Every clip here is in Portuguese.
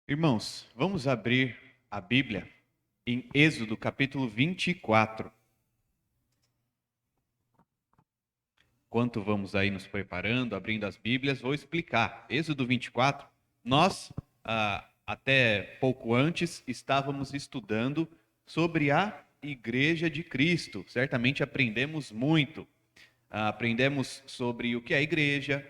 Irmãos, vamos abrir a Bíblia em Êxodo capítulo 24. Enquanto vamos aí nos preparando, abrindo as Bíblias, vou explicar. Êxodo 24, nós, até pouco antes, estávamos estudando sobre a Igreja de Cristo. Certamente aprendemos muito. Aprendemos sobre o que é a igreja,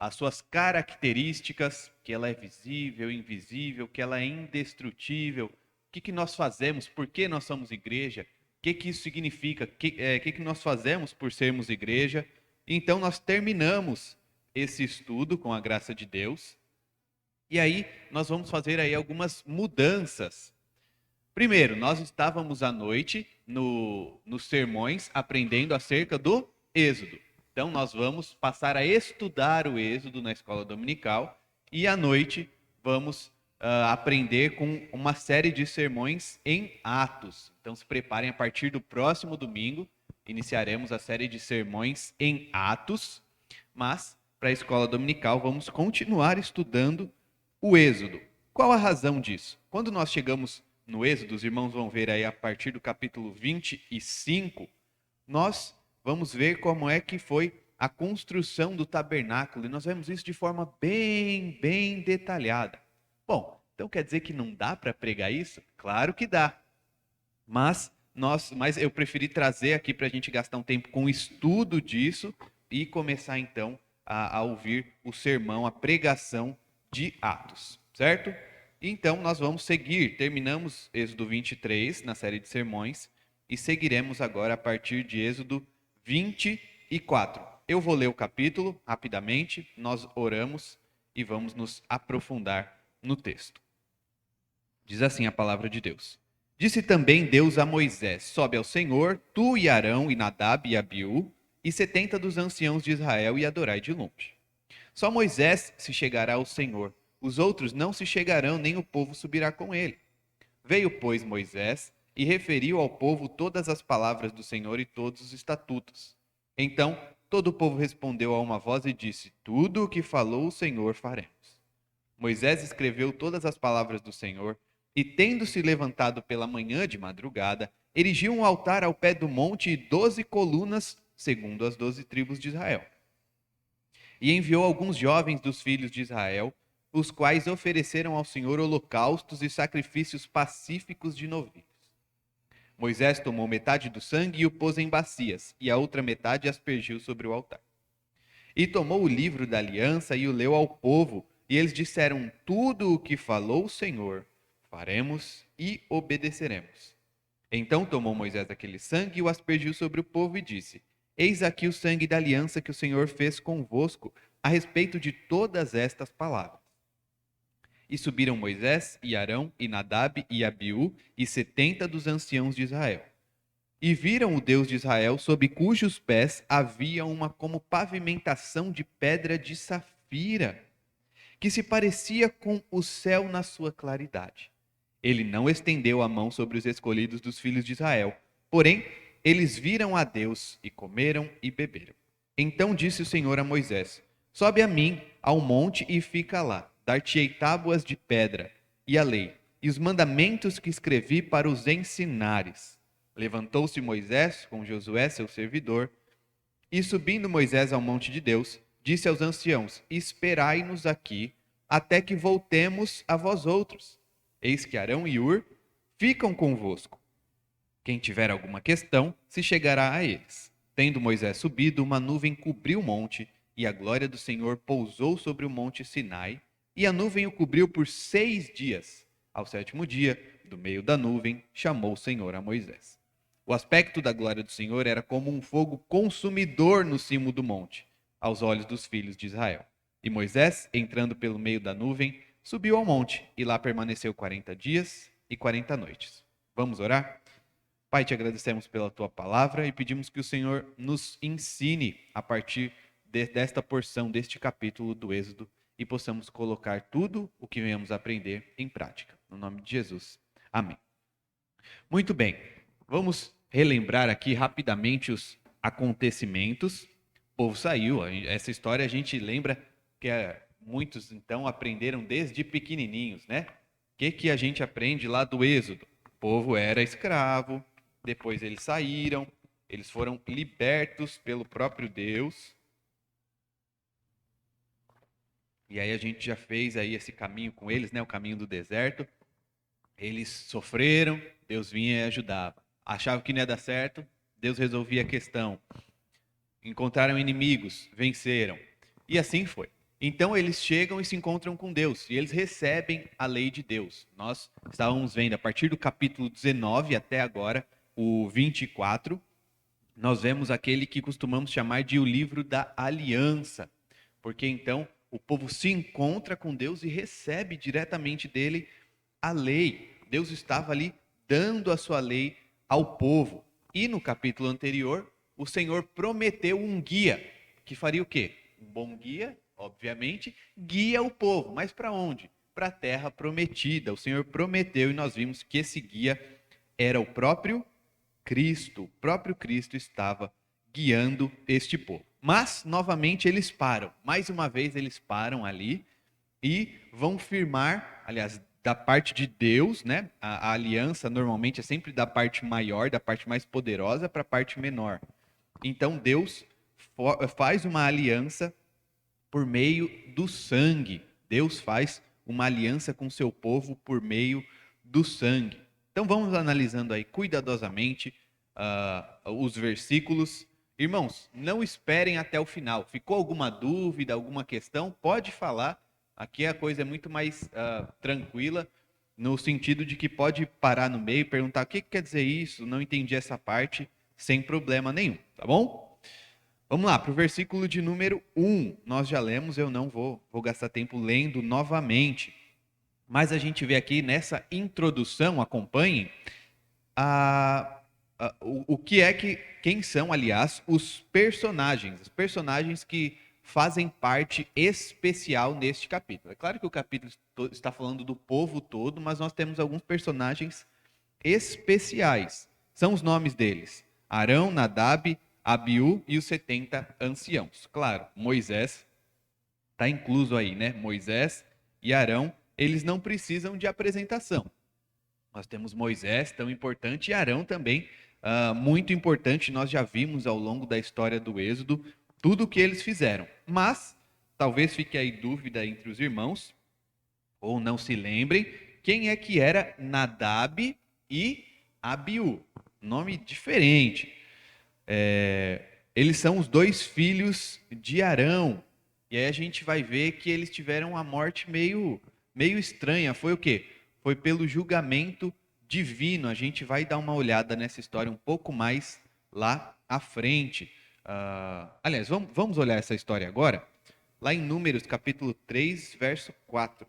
as suas características, que ela é visível, invisível, que ela é indestrutível, o que nós fazemos, por que nós somos igreja, o que isso significa, o que nós fazemos por sermos igreja. Então nós terminamos esse estudo com a graça de Deus, e aí nós vamos fazer aí algumas mudanças. Primeiro, nós estávamos à noite nos sermões aprendendo acerca do Êxodo. Então, nós vamos passar a estudar o Êxodo na escola dominical e à noite vamos aprender com uma série de sermões em Atos. Então, se preparem, a partir do próximo domingo, iniciaremos a série de sermões em Atos, mas para a escola dominical vamos continuar estudando o Êxodo. Qual a razão disso? Quando nós chegamos no Êxodo, os irmãos vão ver aí a partir do capítulo 25, nós vamos ver como é que foi a construção do tabernáculo, e nós vemos isso de forma bem detalhada. Bom, então quer dizer que não dá para pregar isso? Claro que dá, mas eu preferi trazer aqui para a gente gastar um tempo com o estudo disso e começar então a ouvir o sermão, a pregação de Atos, certo? Então, nós vamos seguir. Terminamos Êxodo 23 na série de sermões e seguiremos agora a partir de Êxodo 24. Eu vou ler o capítulo rapidamente, nós oramos e vamos nos aprofundar no texto. Diz assim a palavra de Deus. Disse também Deus a Moisés: Sobe ao Senhor, tu e Arão e Nadab e Abiú, e 70 dos anciãos de Israel, e adorai de longe. Só Moisés se chegará ao Senhor. Os outros não se chegarão, nem o povo subirá com ele. Veio, pois, Moisés e referiu ao povo todas as palavras do Senhor e todos os estatutos. Então todo o povo respondeu a uma voz e disse: Tudo o que falou o Senhor faremos. Moisés escreveu todas as palavras do Senhor e, tendo-se levantado pela manhã de madrugada, erigiu um altar ao pé do monte e 12 colunas, segundo as 12 tribos de Israel. E enviou alguns jovens dos filhos de Israel, os quais ofereceram ao Senhor holocaustos e sacrifícios pacíficos de novilhos. Moisés tomou metade do sangue e o pôs em bacias, e a outra metade aspergiu sobre o altar. E tomou o livro da aliança e o leu ao povo, e eles disseram: Tudo o que falou o Senhor, faremos e obedeceremos. Então tomou Moisés aquele sangue e o aspergiu sobre o povo e disse: Eis aqui o sangue da aliança que o Senhor fez convosco a respeito de todas estas palavras. E subiram Moisés e Arão e Nadab e Abiú e 70 dos anciãos de Israel. E viram o Deus de Israel, sob cujos pés havia uma como pavimentação de pedra de safira, que se parecia com o céu na sua claridade. Ele não estendeu a mão sobre os escolhidos dos filhos de Israel, porém eles viram a Deus e comeram e beberam. Então disse o Senhor a Moisés: Sobe a mim ao monte e fica lá. Dar-te-ei tábuas de pedra e a lei, e os mandamentos que escrevi para os ensinares. Levantou-se Moisés com Josué, seu servidor, e subindo Moisés ao monte de Deus, disse aos anciãos: Esperai-nos aqui, até que voltemos a vós outros. Eis que Arão e Ur ficam convosco. Quem tiver alguma questão, se chegará a eles. Tendo Moisés subido, uma nuvem cobriu o monte, e a glória do Senhor pousou sobre o monte Sinai, e a nuvem o cobriu por 6 dias. Ao 7º dia, do meio da nuvem, chamou o Senhor a Moisés. O aspecto da glória do Senhor era como um fogo consumidor no cimo do monte, aos olhos dos filhos de Israel. E Moisés, entrando pelo meio da nuvem, subiu ao monte, e lá permaneceu 40 dias e 40 noites. Vamos orar? Pai, te agradecemos pela tua palavra e pedimos que o Senhor nos ensine a partir desta porção, deste capítulo do Êxodo, e possamos colocar tudo o que venhamos aprender em prática. No nome de Jesus. Amém. Muito bem, vamos relembrar aqui rapidamente os acontecimentos. O povo saiu, essa história a gente lembra que muitos então aprenderam desde pequenininhos, né? O que a gente aprende lá do Êxodo? O povo era escravo, depois eles saíram, eles foram libertos pelo próprio Deus. E aí a gente já fez aí esse caminho com eles, né? O caminho do deserto. Eles sofreram, Deus vinha e ajudava. Achavam que não ia dar certo, Deus resolvia a questão. Encontraram inimigos, venceram. E assim foi. Então eles chegam e se encontram com Deus, e eles recebem a lei de Deus. Nós estávamos vendo a partir do capítulo 19 até agora, o 24, nós vemos aquele que costumamos chamar de o livro da aliança. Porque então o povo se encontra com Deus e recebe diretamente dele a lei. Deus estava ali dando a sua lei ao povo. E no capítulo anterior, o Senhor prometeu um guia, que faria o quê? Um bom guia, obviamente, guia o povo. Mas para onde? Para a terra prometida. O Senhor prometeu e nós vimos que esse guia era o próprio Cristo. O próprio Cristo estava guiando este povo. Mas, novamente, eles param. Mais uma vez, eles param ali e vão firmar, aliás, da parte de Deus, né? A aliança normalmente é sempre da parte maior, da parte mais poderosa para a parte menor. Então Deus faz uma aliança por meio do sangue. Deus faz uma aliança com seu povo por meio do sangue. Então vamos analisando aí cuidadosamente os versículos. Irmãos, não esperem até o final. Ficou alguma dúvida, alguma questão? Pode falar. Aqui a coisa é muito mais tranquila, no sentido de que pode parar no meio e perguntar o que quer dizer isso, não entendi essa parte, sem problema nenhum, tá bom? Vamos lá, para o versículo de número 1. Nós já lemos, eu não vou gastar tempo lendo novamente. Mas a gente vê aqui nessa introdução, acompanhem, o que é que, quem são, aliás, os personagens que fazem parte especial neste capítulo. É claro que o capítulo está falando do povo todo, mas nós temos alguns personagens especiais. São os nomes deles: Arão, Nadab, Abiú e os 70 anciãos. Claro, Moisés está incluso aí, né? Moisés e Arão, eles não precisam de apresentação. Nós temos Moisés, tão importante, e Arão também, muito importante. Nós já vimos ao longo da história do Êxodo tudo o que eles fizeram. Mas, talvez fique aí dúvida entre os irmãos, ou não se lembrem, quem é que era Nadab e Abiú. Nome diferente. Eles são os dois filhos de Arão. E aí a gente vai ver que eles tiveram uma morte meio estranha. Foi o quê? Foi pelo julgamento divino. A gente vai dar uma olhada nessa história um pouco mais lá à frente. Aliás, vamos olhar essa história agora? Lá em Números, capítulo 3, verso 4.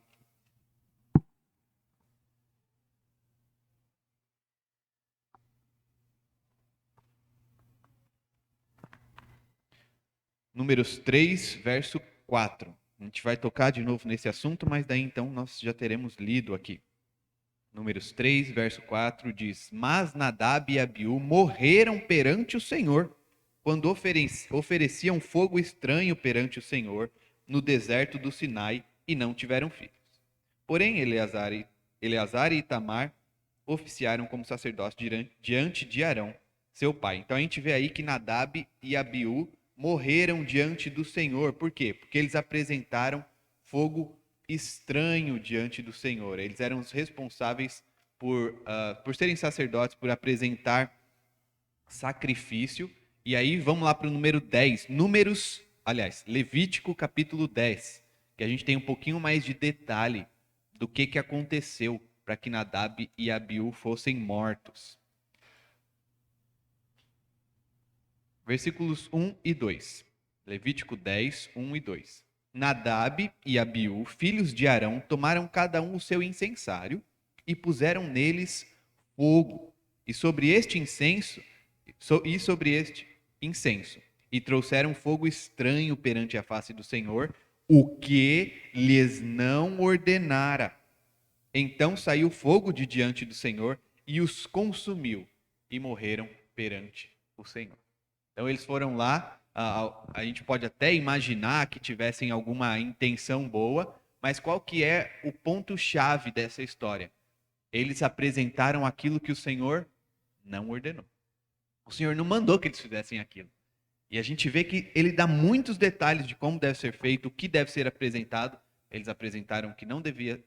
Números 3, verso 4. A gente vai tocar de novo nesse assunto, mas daí então nós já teremos lido aqui. Números 3, verso 4 diz: Mas Nadab e Abiú morreram perante o Senhor, quando ofereciam fogo estranho perante o Senhor no deserto do Sinai, e não tiveram filhos. Porém, Eleazar e Itamar oficiaram como sacerdotes diante de Arão, seu pai. Então a gente vê aí que Nadab e Abiú morreram diante do Senhor. Por quê? Porque eles apresentaram fogo estranho diante do Senhor. Eles eram os responsáveis por serem sacerdotes, por apresentar sacrifício. E aí vamos lá para o número 10. Levítico capítulo 10, que a gente tem um pouquinho mais de detalhe do que aconteceu para que Nadab e Abiú fossem mortos. Versículos 1 e 2. Levítico 10, 1 e 2. Nadab e Abiú, filhos de Arão, tomaram cada um o seu incensário e puseram neles fogo, e sobre este incenso, e trouxeram fogo estranho perante a face do Senhor, o que lhes não ordenara. Então saiu fogo de diante do Senhor e os consumiu, e morreram perante o Senhor. Então eles foram lá a gente pode até imaginar que tivessem alguma intenção boa, mas qual que é o ponto-chave dessa história? Eles apresentaram aquilo que o Senhor não ordenou. O Senhor não mandou que eles fizessem aquilo. E a gente vê que ele dá muitos detalhes de como deve ser feito, o que deve ser apresentado. Eles apresentaram o que não devia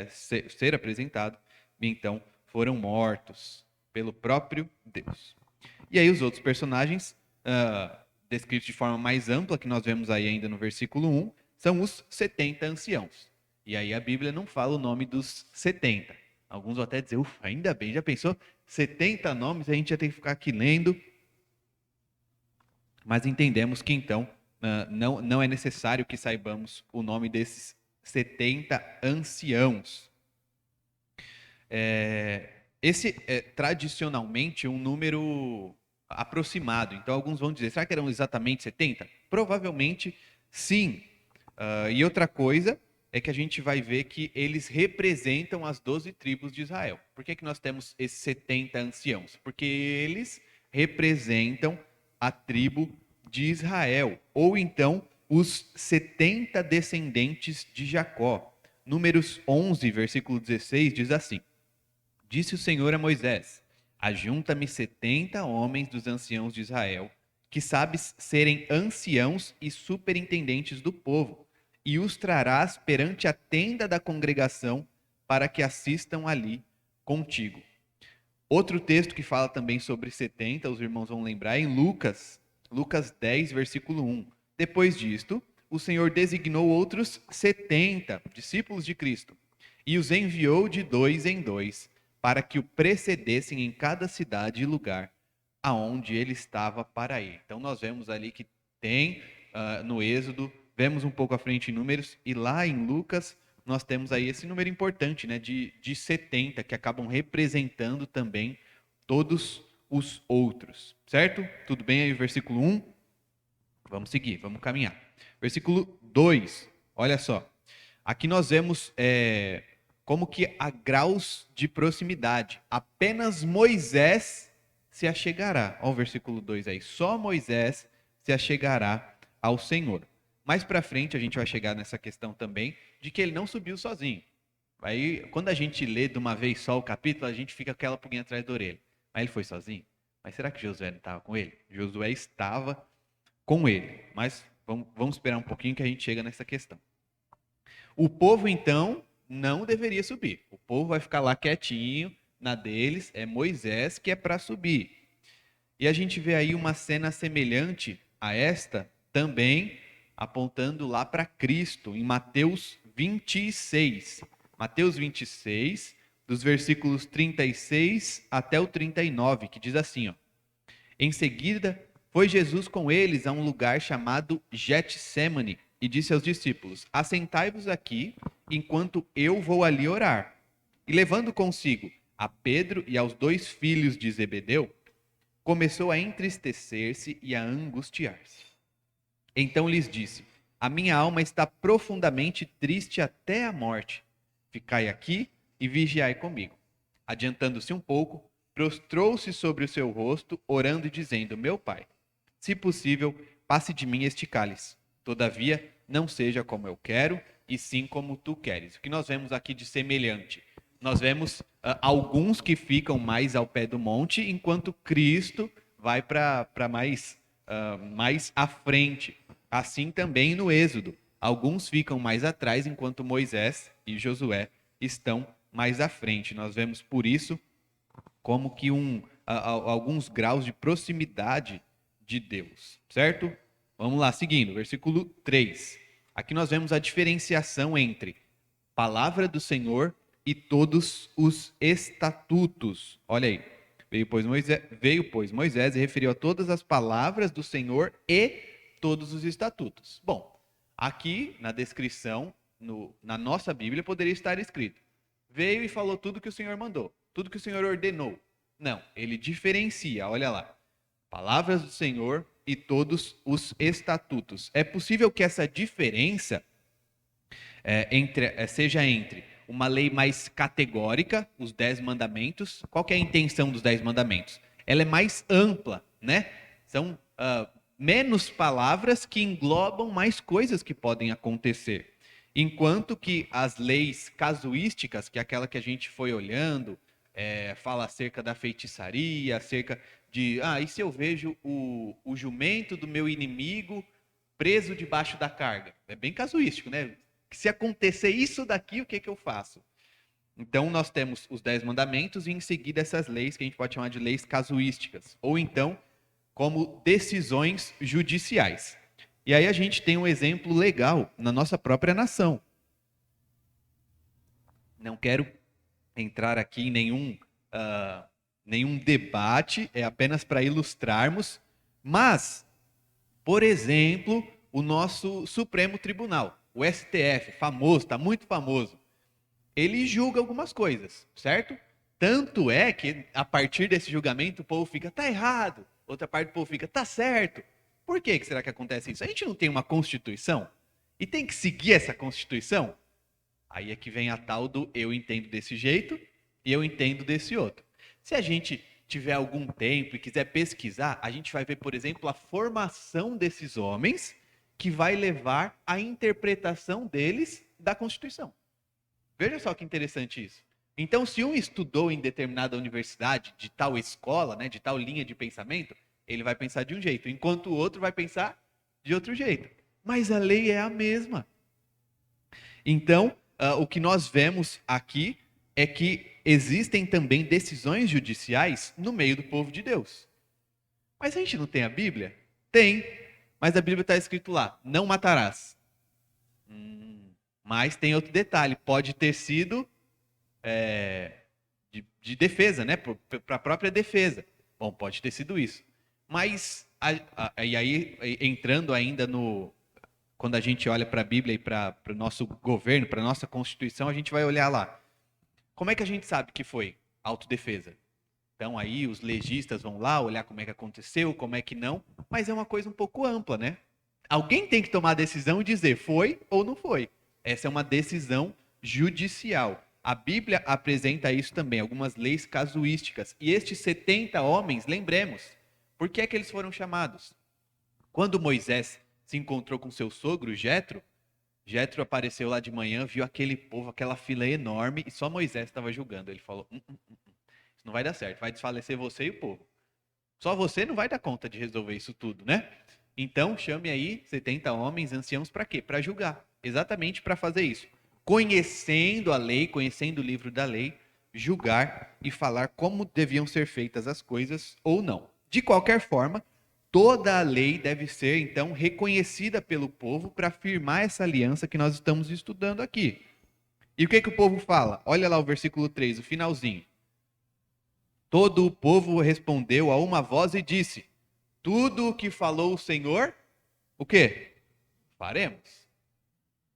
ser apresentado, e então foram mortos pelo próprio Deus. E aí os outros personagens, descritos de forma mais ampla, que nós vemos aí ainda no versículo 1, são os 70 anciãos. E aí a Bíblia não fala o nome dos 70. Alguns vão até dizer, ufa, ainda bem, já pensou? 70 nomes, a gente já tem que ficar aqui lendo. Mas entendemos que então não é necessário que saibamos o nome desses 70 anciãos. Esse é tradicionalmente um número aproximado. Então alguns vão dizer, será que eram exatamente 70? Provavelmente sim. E outra coisa é que a gente vai ver que eles representam as 12 tribos de Israel. Por que nós temos esses 70 anciãos? Porque eles representam a tribo de Israel, ou então os 70 descendentes de Jacó. Números 11, versículo 16, diz assim: Disse o Senhor a Moisés: Ajunta-me 70 homens dos anciãos de Israel, que sabes serem anciãos e superintendentes do povo, e os trarás perante a tenda da congregação, para que assistam ali contigo. Outro texto que fala também sobre 70, os irmãos vão lembrar, é em Lucas 10, versículo 1. Depois disto, o Senhor designou outros 70 discípulos de Cristo, e os enviou de 2 em 2, para que o precedessem em cada cidade e lugar aonde ele estava para ir. Então nós vemos ali que tem no Êxodo, vemos um pouco à frente em Números, e lá em Lucas nós temos aí esse número importante, né, de 70, que acabam representando também todos os outros, certo? Tudo bem aí o versículo 1? Vamos seguir, vamos caminhar. Versículo 2, olha só. Aqui nós vemos como que há graus de proximidade. Apenas Moisés se achegará. Olha o versículo 2 aí. Só Moisés se achegará ao Senhor. Mais para frente a gente vai chegar nessa questão também de que ele não subiu sozinho. Aí, quando a gente lê de uma vez só o capítulo, a gente fica com aquela pulguinha atrás da orelha. Mas ele foi sozinho? Mas será que Josué não estava com ele? Josué estava com ele. Mas vamos esperar um pouquinho que a gente chega nessa questão. O povo, então, não deveria subir. O povo vai ficar lá quietinho, na deles, é Moisés que é para subir. E a gente vê aí uma cena semelhante a esta, também apontando lá para Cristo, em Mateus 26. Mateus 26, dos versículos 36 até o 39, que diz assim, ó: Em seguida, foi Jesus com eles a um lugar chamado Getsêmani e disse aos discípulos: Assentai-vos aqui, enquanto eu vou ali orar. E levando consigo a Pedro e aos 2 filhos de Zebedeu, começou a entristecer-se e a angustiar-se. Então lhes disse: A minha alma está profundamente triste até a morte. Ficai aqui e vigiai comigo. Adiantando-se um pouco, prostrou-se sobre o seu rosto, orando e dizendo: Meu pai, se possível, passe de mim este cálice. Todavia, não seja como eu quero, e sim como tu queres. O que nós vemos aqui de semelhante? Nós vemos alguns que ficam mais ao pé do monte, enquanto Cristo vai para mais à frente. Assim também no Êxodo. Alguns ficam mais atrás, enquanto Moisés e Josué estão mais à frente. Nós vemos por isso como que alguns graus de proximidade de Deus, certo? Vamos lá, seguindo, versículo 3. Aqui nós vemos a diferenciação entre palavra do Senhor e todos os estatutos. Olha aí. Veio, pois, Moisés e referiu a todas as palavras do Senhor e todos os estatutos. Bom, aqui na descrição, na nossa Bíblia, poderia estar escrito: veio e falou tudo que o Senhor mandou, tudo que o Senhor ordenou. Não, ele diferencia, olha lá. Palavras do Senhor e todos os estatutos. É possível que essa diferença seja entre uma lei mais categórica, os 10 mandamentos. Qual que é a intenção dos 10 mandamentos? Ela é mais ampla, né? São menos palavras que englobam mais coisas que podem acontecer. Enquanto que as leis casuísticas, que é aquela que a gente foi olhando, fala acerca da feitiçaria, acerca de, e se eu vejo o jumento do meu inimigo preso debaixo da carga? É bem casuístico, né? Se acontecer isso daqui, o que eu faço? Então, nós temos os 10 mandamentos e em seguida essas leis que a gente pode chamar de leis casuísticas. Ou então, como decisões judiciais. E aí a gente tem um exemplo legal na nossa própria nação. Não quero entrar aqui em nenhum debate, é apenas para ilustrarmos, mas, por exemplo, o nosso Supremo Tribunal, o STF, famoso, está muito famoso, ele julga algumas coisas, certo? Tanto é que, a partir desse julgamento, o povo fica, tá errado. Outra parte do povo fica, tá certo. Por que será que acontece isso? A gente não tem uma Constituição? E tem que seguir essa Constituição? Aí é que vem a tal do eu entendo desse jeito e eu entendo desse outro. Se a gente tiver algum tempo e quiser pesquisar, a gente vai ver, por exemplo, a formação desses homens que vai levar à interpretação deles da Constituição. Veja só que interessante isso. Então, se um estudou em determinada universidade, de tal escola, né, de tal linha de pensamento, ele vai pensar de um jeito, enquanto o outro vai pensar de outro jeito. Mas a lei é a mesma. Então, o que nós vemos aqui é que existem também decisões judiciais no meio do povo de Deus. Mas a gente não tem a Bíblia? Tem. Mas a Bíblia está escrito lá, não matarás. Mas tem outro detalhe, pode ter sido de defesa, né? Para a própria defesa. Bom, pode ter sido isso. Mas, e aí, entrando ainda no... Quando a gente olha para a Bíblia e para o nosso governo, para a nossa Constituição, a gente vai olhar lá. Como é que a gente sabe que foi autodefesa? Então aí os legistas vão lá olhar como é que aconteceu, como é que não, mas é uma coisa um pouco ampla, né? Alguém tem que tomar a decisão e dizer foi ou não foi. Essa é uma decisão judicial. A Bíblia apresenta isso também, algumas leis casuísticas. E estes 70 homens, lembremos, por que é que eles foram chamados? Quando Moisés se encontrou com seu sogro, Jetro apareceu lá de manhã, viu aquele povo, aquela fila enorme, e só Moisés estava julgando. Ele falou, isso não vai dar certo, vai desfalecer você e o povo. Só você não vai dar conta de resolver isso tudo, né? Então, chame aí 70 homens, anciãos, para quê? Para julgar. Exatamente para fazer isso. Conhecendo a lei, conhecendo o livro da lei, julgar e falar como deviam ser feitas as coisas ou não. De qualquer forma, toda a lei deve ser, então, reconhecida pelo povo para firmar essa aliança que nós estamos estudando aqui. E o que o povo fala? Olha lá o versículo 3, o finalzinho. Todo o povo respondeu a uma voz e disse, tudo o que falou o Senhor, o quê? Faremos.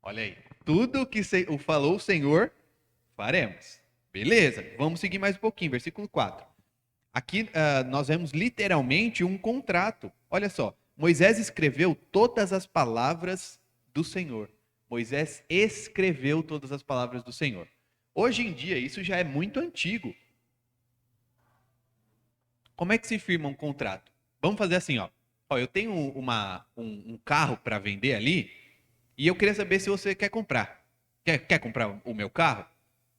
Olha aí. Tudo o que falou o Senhor, faremos. Beleza, vamos seguir mais um pouquinho, versículo 4. Aqui nós vemos literalmente um contrato. Olha só, Moisés escreveu todas as palavras do Senhor. Moisés escreveu todas as palavras do Senhor. Hoje em dia, isso já é muito antigo. Como é que se firma um contrato? Vamos fazer assim, ó. Eu tenho um carro para vender ali e eu queria saber se você quer comprar. Quer comprar o meu carro?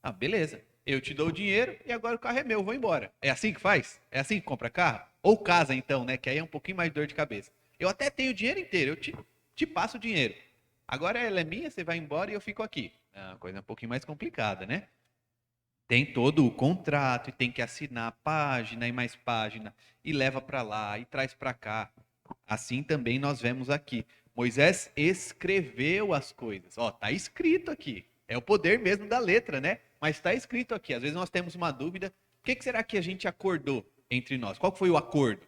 Ah, beleza. Eu te dou o dinheiro e agora o carro é meu, vou embora. É assim que faz? É assim que compra carro? Ou casa então, né? Que aí é um pouquinho mais de dor de cabeça. Eu até tenho o dinheiro inteiro, eu te passo o dinheiro. Agora ela é minha, você vai embora e eu fico aqui. É uma coisa um pouquinho mais complicada, né? Tem todo o contrato e tem que assinar página e mais página e leva para lá e traz para cá. Assim também nós vemos aqui. Moisés escreveu as coisas. Ó, tá escrito aqui. É o poder mesmo da letra, né? Mas está escrito aqui. Às vezes nós temos uma dúvida. O que será que a gente acordou entre nós? Qual foi o acordo?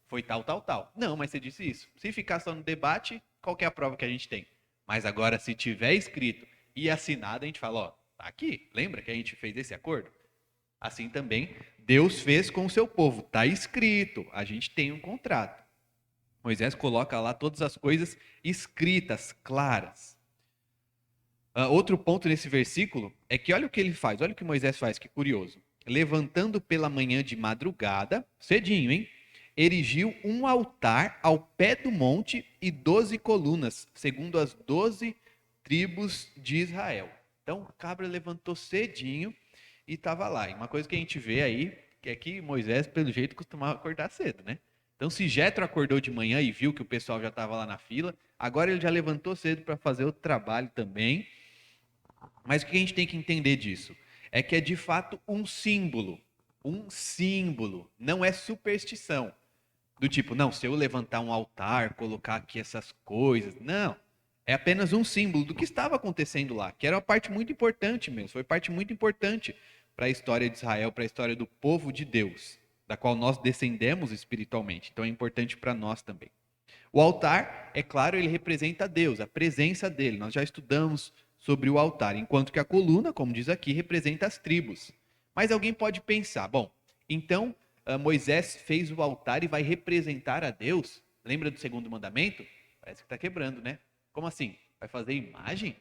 Foi tal, tal, tal. Não, mas você disse isso. Se ficar só no debate, qual que é a prova que a gente tem? Mas agora, se tiver escrito e assinado, a gente fala, ó, tá aqui. Lembra que a gente fez esse acordo? Assim também, Deus fez com o seu povo. Tá escrito. A gente tem um contrato. Moisés coloca lá todas as coisas escritas, claras. Outro ponto nesse versículo é que olha o que ele faz, olha o que Moisés faz, que curioso. Levantando pela manhã de madrugada, cedinho, hein? erigiu um altar ao pé do monte e 12 colunas, segundo as 12 tribos de Israel. Então, o cabra levantou cedinho e estava lá. E uma coisa que a gente vê aí, que é que Moisés, pelo jeito, costumava acordar cedo, né? Então, se Jetro acordou de manhã e viu que o pessoal já estava lá na fila, agora ele já levantou cedo para fazer o trabalho também. Mas o que a gente tem que entender disso? É que é de fato um símbolo. Um símbolo. Não é superstição. Do tipo, não, se eu levantar um altar, colocar aqui essas coisas. Não. É apenas um símbolo do que estava acontecendo lá, que era uma parte muito importante mesmo. Foi parte muito importante para a história de Israel, para a história do povo de Deus, da qual nós descendemos espiritualmente. Então é importante para nós também. O altar, é claro, ele representa Deus, a presença dele. Nós já estudamos sobre o altar, enquanto que a coluna, como diz aqui, representa as tribos. Mas alguém pode pensar, bom, então Moisés fez o altar e vai representar a Deus? Lembra do segundo mandamento? Parece que está quebrando, né? Como assim? Vai fazer imagem?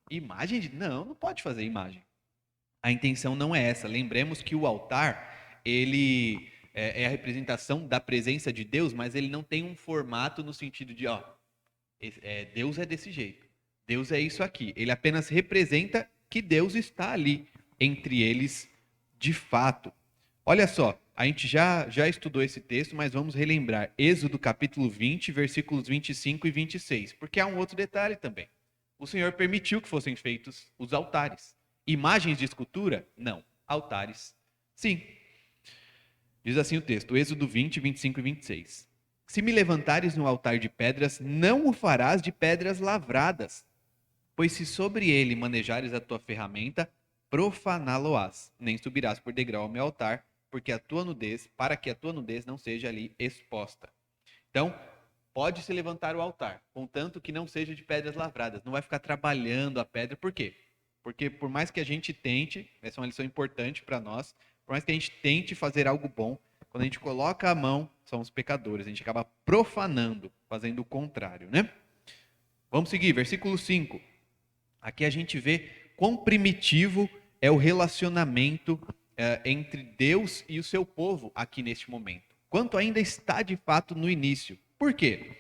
Imagem de... Não, não pode fazer imagem. A intenção não é essa. Lembremos que o altar, ele é a representação da presença de Deus, mas ele não tem um formato no sentido de, ó, Deus é desse jeito. Deus é isso aqui. Ele apenas representa que Deus está ali entre eles de fato. Olha só, a gente já estudou esse texto, mas vamos relembrar. Êxodo capítulo 20, versículos 25 e 26, porque há um outro detalhe também. O Senhor permitiu que fossem feitos os altares. Imagens de escultura? Não. Altares? Sim. Diz assim o texto, Êxodo 20, 25 e 26. Se me levantares no altar de pedras, não o farás de pedras lavradas, pois se sobre ele manejares a tua ferramenta, profaná-lo-ás, nem subirás por degrau ao meu altar, porque a tua nudez, para que a tua nudez não seja ali exposta. Então, pode se levantar o altar, contanto que não seja de pedras lavradas. Não vai ficar trabalhando a pedra. Por quê? Porque por mais que a gente tente, essa é uma lição importante para nós, por mais que a gente tente fazer algo bom, quando a gente coloca a mão, somos pecadores. A gente acaba profanando, fazendo o contrário, né? Vamos seguir, versículo 5. Aqui a gente vê quão primitivo é o relacionamento entre Deus e o seu povo aqui neste momento. Quanto ainda está de fato no início. Por quê?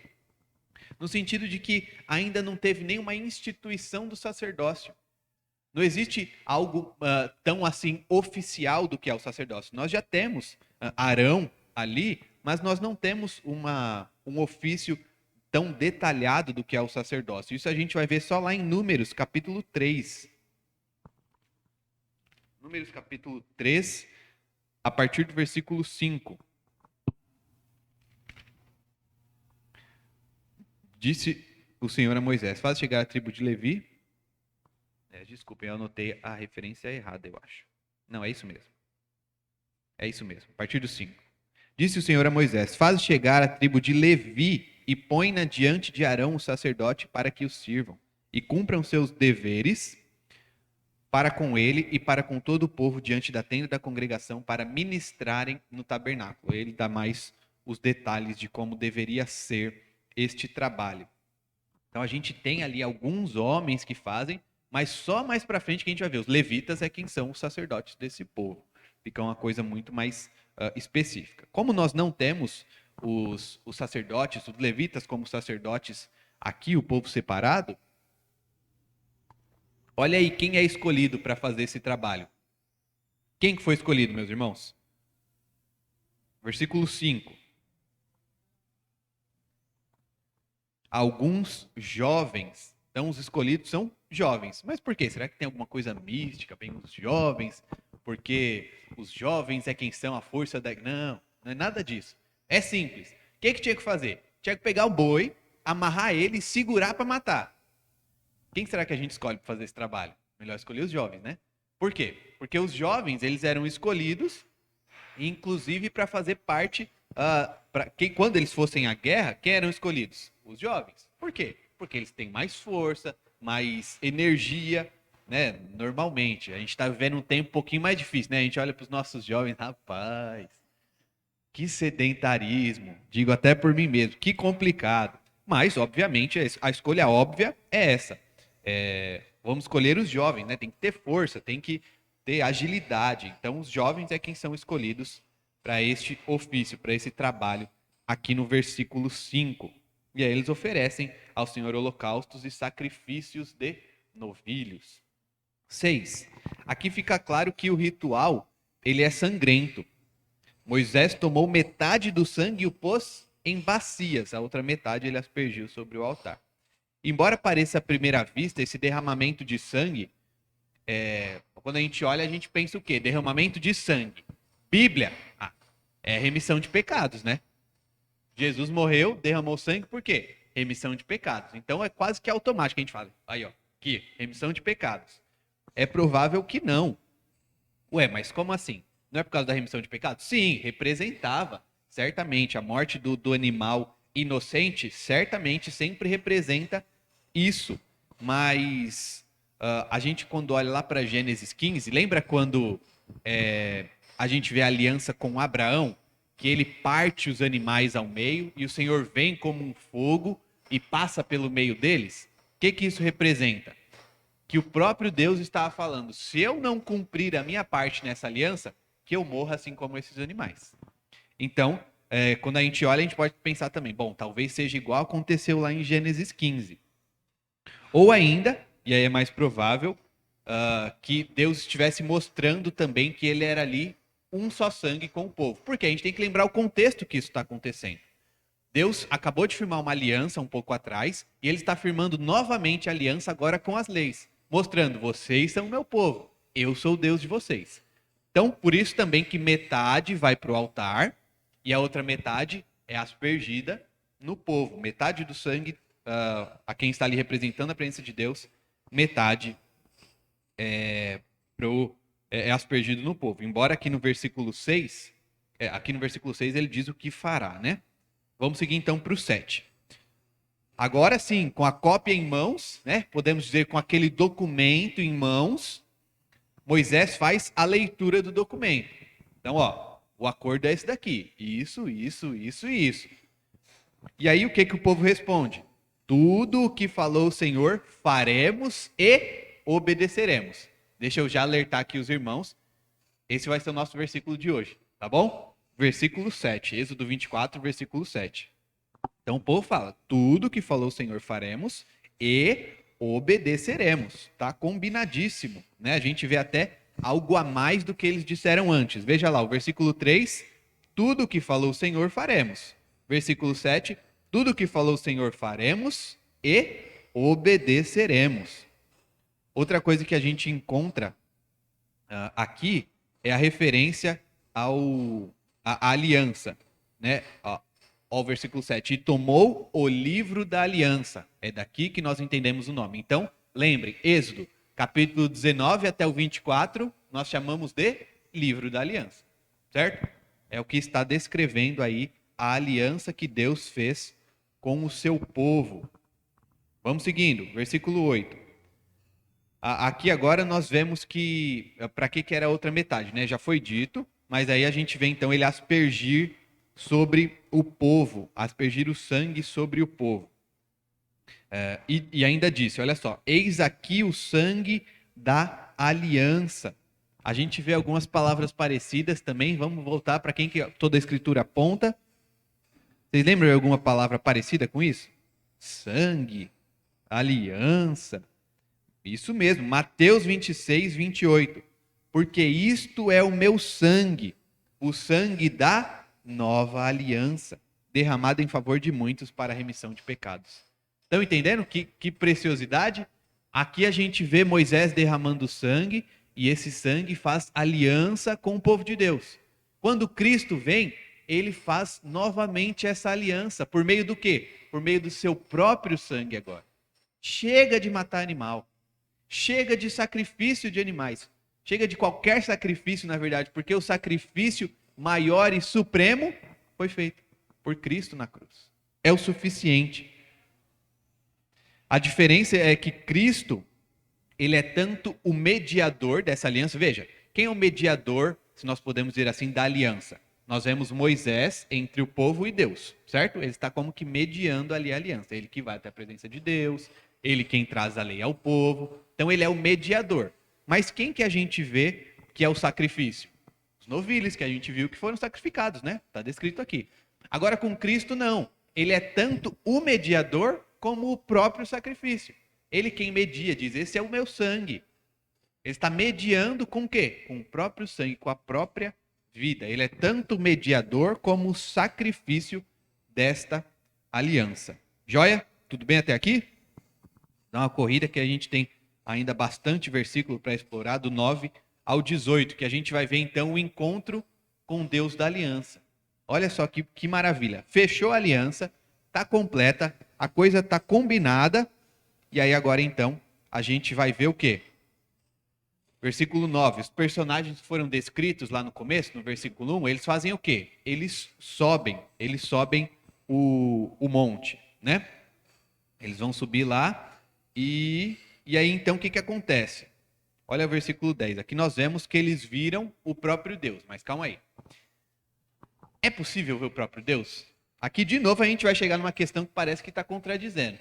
No sentido de que ainda não teve nenhuma instituição do sacerdócio. Não existe algo tão assim oficial do que é o sacerdócio. Nós já temos Arão ali, mas nós não temos um ofício tão detalhado do que é o sacerdócio. Isso a gente vai ver só lá em Números, capítulo 3. Números, capítulo 3, a partir do versículo 5. Disse o Senhor a Moisés, faz chegar a tribo de Levi. Desculpem, eu anotei a referência errada, eu acho. Não, é isso mesmo. É isso mesmo, a partir do 5. Disse o Senhor a Moisés, faz chegar a tribo de Levi e põe-na diante de Arão, o sacerdote, para que os sirvam, e cumpram seus deveres para com ele e para com todo o povo diante da tenda da congregação, para ministrarem no tabernáculo. Ele dá mais os detalhes de como deveria ser este trabalho. Então a gente tem ali alguns homens que fazem, mas só mais para frente que a gente vai ver. Os levitas é quem são os sacerdotes desse povo. Fica uma coisa muito mais específica. Como nós não temos os sacerdotes, os levitas como sacerdotes aqui, o povo separado, olha aí quem é escolhido para fazer esse trabalho. Quem que foi escolhido, meus irmãos? Versículo 5. Alguns jovens. Então, os escolhidos são jovens. Mas por quê? Será que tem alguma coisa mística bem os jovens? Porque os jovens é quem são a força da... Não, não é nada disso. É simples. O que tinha que fazer? Tinha que pegar o boi, amarrar ele e segurar para matar. Quem será que a gente escolhe para fazer esse trabalho? Melhor escolher os jovens, né? Por quê? Porque os jovens, eles eram escolhidos, inclusive para fazer parte, quando eles fossem à guerra, quem eram escolhidos? Os jovens. Por quê? Porque eles têm mais força, mais energia, né? Normalmente. A gente está vivendo um tempo um pouquinho mais difícil, né? A gente olha para os nossos jovens, rapaz, que sedentarismo. Digo até por mim mesmo, que complicado. Mas, obviamente, a escolha óbvia é essa. Vamos escolher os jovens, né? Tem que ter força, tem que ter agilidade. Então, os jovens é quem são escolhidos para este ofício, para esse trabalho aqui no versículo 5. E aí eles oferecem ao Senhor holocaustos e sacrifícios de novilhos. 6. Aqui fica claro que o ritual, ele é sangrento. Moisés tomou metade do sangue e o pôs em bacias, a outra metade ele aspergiu sobre o altar. Embora pareça à primeira vista, esse derramamento de sangue, quando a gente olha, a gente pensa o quê? Derramamento de sangue. Bíblia, é remissão de pecados, né? Jesus morreu, derramou sangue, por quê? Remissão de pecados. Então é quase que automático, a gente fala, aí ó, aqui, remissão de pecados. É provável que não. Ué, mas como assim? Não é por causa da remissão de pecados? Sim, representava, certamente, a morte do animal inocente, certamente sempre representa isso. Mas a gente, quando olha lá para Gênesis 15, lembra quando a gente vê a aliança com Abraão, que ele parte os animais ao meio e o Senhor vem como um fogo e passa pelo meio deles? O que isso representa? Que o próprio Deus estava falando, se eu não cumprir a minha parte nessa aliança, que eu morra assim como esses animais. Então, quando a gente olha, a gente pode pensar também, bom, talvez seja igual aconteceu lá em Gênesis 15. Ou ainda, e aí é mais provável, que Deus estivesse mostrando também que ele era ali um só sangue com o povo. Porque a gente tem que lembrar o contexto que isso está acontecendo. Deus acabou de firmar uma aliança um pouco atrás, e ele está firmando novamente a aliança agora com as leis, mostrando, vocês são o meu povo, eu sou o Deus de vocês. Então, por isso também que metade vai para o altar, e a outra metade é aspergida no povo. Metade do sangue, a quem está ali representando a presença de Deus, metade é aspergido no povo. Embora aqui no versículo 6, ele diz o que fará, né? Vamos seguir então para o 7. Agora sim, com a cópia em mãos, né? Podemos dizer com aquele documento em mãos, Moisés faz a leitura do documento. Então, o acordo é esse daqui. Isso, isso, isso e isso. E aí o que o povo responde? Tudo o que falou o Senhor faremos e obedeceremos. Deixa eu já alertar aqui os irmãos. Esse vai ser o nosso versículo de hoje, tá bom? Versículo 7, Êxodo 24, versículo 7. Então o povo fala, tudo que falou o Senhor faremos e obedeceremos. Tá combinadíssimo, né? A gente vê até algo a mais do que eles disseram antes. Veja lá, o versículo 3, tudo que falou o Senhor faremos. Versículo 7, tudo que falou o Senhor faremos e obedeceremos. Outra coisa que a gente encontra aqui é a referência à aliança, né? Ó, o versículo 7, e tomou o livro da aliança. É daqui que nós entendemos o nome. Então, lembre, Êxodo, capítulo 19 até o 24, nós chamamos de livro da aliança, certo? É o que está descrevendo aí a aliança que Deus fez com o seu povo. Vamos seguindo, versículo 8. Aqui agora nós vemos que, para que era a outra metade, né? Já foi dito, mas aí a gente vê então ele aspergir sobre o povo, aspergir o sangue sobre o povo. E ainda disse, olha só, eis aqui o sangue da aliança. A gente vê algumas palavras parecidas também, vamos voltar para quem que toda a escritura aponta. Vocês lembram de alguma palavra parecida com isso? Sangue, aliança. Isso mesmo, Mateus 26, 28. Porque isto é o meu sangue, o sangue da nova aliança, derramado em favor de muitos para a remissão de pecados. Estão entendendo que preciosidade? Aqui a gente vê Moisés derramando sangue, e esse sangue faz aliança com o povo de Deus. Quando Cristo vem, ele faz novamente essa aliança. Por meio do quê? Por meio do seu próprio sangue agora. Chega de matar animal. Chega de sacrifício de animais. Chega de qualquer sacrifício, na verdade, porque o sacrifício maior e supremo foi feito por Cristo na cruz. É o suficiente. A diferença é que Cristo, ele é tanto o mediador dessa aliança. Veja, quem é o mediador, se nós podemos dizer assim, da aliança? Nós vemos Moisés entre o povo e Deus, certo? Ele está como que mediando ali a aliança. Ele que vai até a presença de Deus, ele quem traz a lei ao povo. Então ele é o mediador. Mas quem que a gente vê que é o sacrifício? Os novilhos que a gente viu que foram sacrificados, né? Está descrito aqui. Agora com Cristo não. Ele é tanto o mediador como o próprio sacrifício. Ele quem media, diz, esse é o meu sangue. Ele está mediando com o quê? Com o próprio sangue, com a própria vida. Ele é tanto mediador como o sacrifício desta aliança. Joia? Tudo bem até aqui? Dá uma corrida que a gente tem ainda bastante versículo para explorar, do 9 ao 18, que a gente vai ver então o encontro com Deus da aliança. Olha só que maravilha. Fechou a aliança, está completa, a coisa está combinada, e aí agora então a gente vai ver o quê? Versículo 9, os personagens foram descritos lá no começo, no versículo 1, eles fazem o quê? Eles sobem o monte, né? Eles vão subir lá e aí então o que acontece? Olha o versículo 10, aqui nós vemos que eles viram o próprio Deus, mas calma aí. É possível ver o próprio Deus? Aqui de novo a gente vai chegar numa questão que parece que está contradizendo.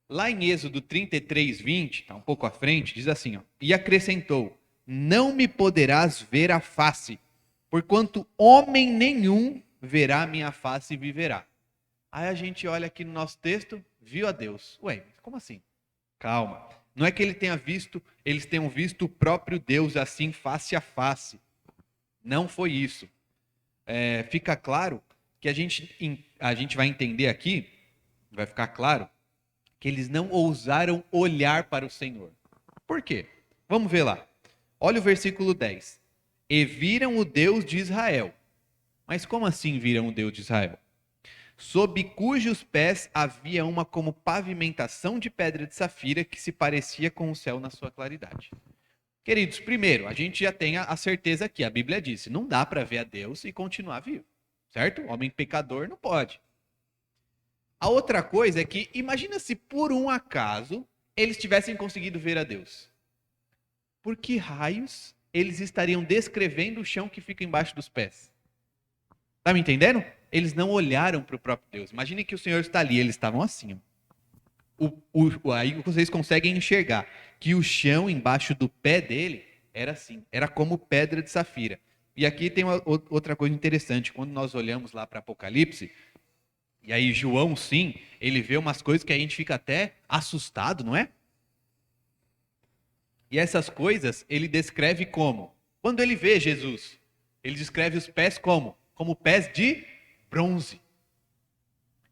Lá em Êxodo 33, 20, está um pouco à frente, diz assim, ó, e acrescentou, não me poderás ver a face, porquanto homem nenhum verá a minha face e viverá. Aí a gente olha aqui no nosso texto, viu a Deus. Ué, como assim? Calma. Não é que eles tenham visto o próprio Deus assim, face a face. Não foi isso. Fica claro que a gente vai entender aqui, vai ficar claro, que eles não ousaram olhar para o Senhor. Por quê? Vamos ver lá. Olha o versículo 10. E viram o Deus de Israel. Mas como assim viram o Deus de Israel? Sob cujos pés havia uma como pavimentação de pedra de safira que se parecia com o céu na sua claridade. Queridos, primeiro, a gente já tem a certeza aqui, a Bíblia disse, não dá para ver a Deus e continuar vivo, certo? Homem pecador não pode. A outra coisa é que, imagina se por um acaso eles tivessem conseguido ver a Deus. Por que raios eles estariam descrevendo o chão que fica embaixo dos pés? Tá me entendendo? Eles não olharam para o próprio Deus. Imagine que o Senhor está ali, eles estavam assim. Aí vocês conseguem enxergar que o chão embaixo do pé dele era assim, era como pedra de safira. E aqui tem outra coisa interessante, quando nós olhamos lá para Apocalipse, e aí João, sim, ele vê umas coisas que a gente fica até assustado, não é? E essas coisas ele descreve como? Quando ele vê Jesus, ele descreve os pés como? Como pés de bronze.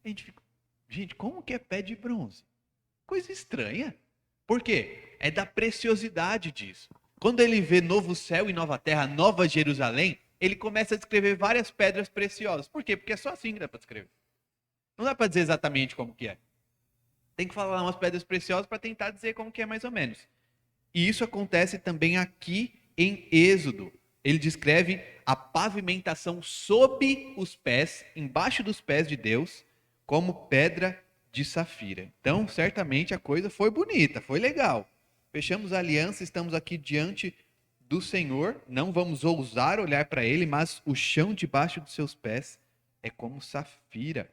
A gente fica, gente, como que é pé de bronze? Coisa estranha. Por quê? É da preciosidade disso. Quando ele vê novo céu e nova terra, nova Jerusalém, ele começa a descrever várias pedras preciosas. Por quê? Porque é só assim que dá para descrever. Não dá para dizer exatamente como que é. Tem que falar umas pedras preciosas para tentar dizer como que é mais ou menos. E isso acontece também aqui em Êxodo. Ele descreve a pavimentação sob os pés, embaixo dos pés de Deus, como pedra de safira. Então, certamente a coisa foi bonita, foi legal. Fechamos a aliança, estamos aqui diante do Senhor, não vamos ousar olhar para ele, mas o chão debaixo dos seus pés é como safira.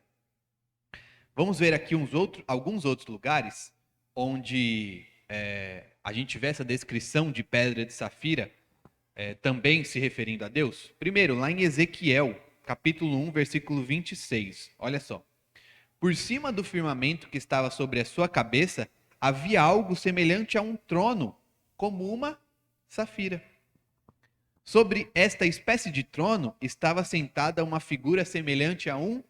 Vamos ver aqui alguns outros lugares onde a gente vê essa descrição de pedra de safira, também se referindo a Deus. Primeiro, lá em Ezequiel, capítulo 1, versículo 26. Olha só. Por cima do firmamento que estava sobre a sua cabeça, havia algo semelhante a um trono, como uma safira. Sobre esta espécie de trono estava sentada uma figura semelhante a um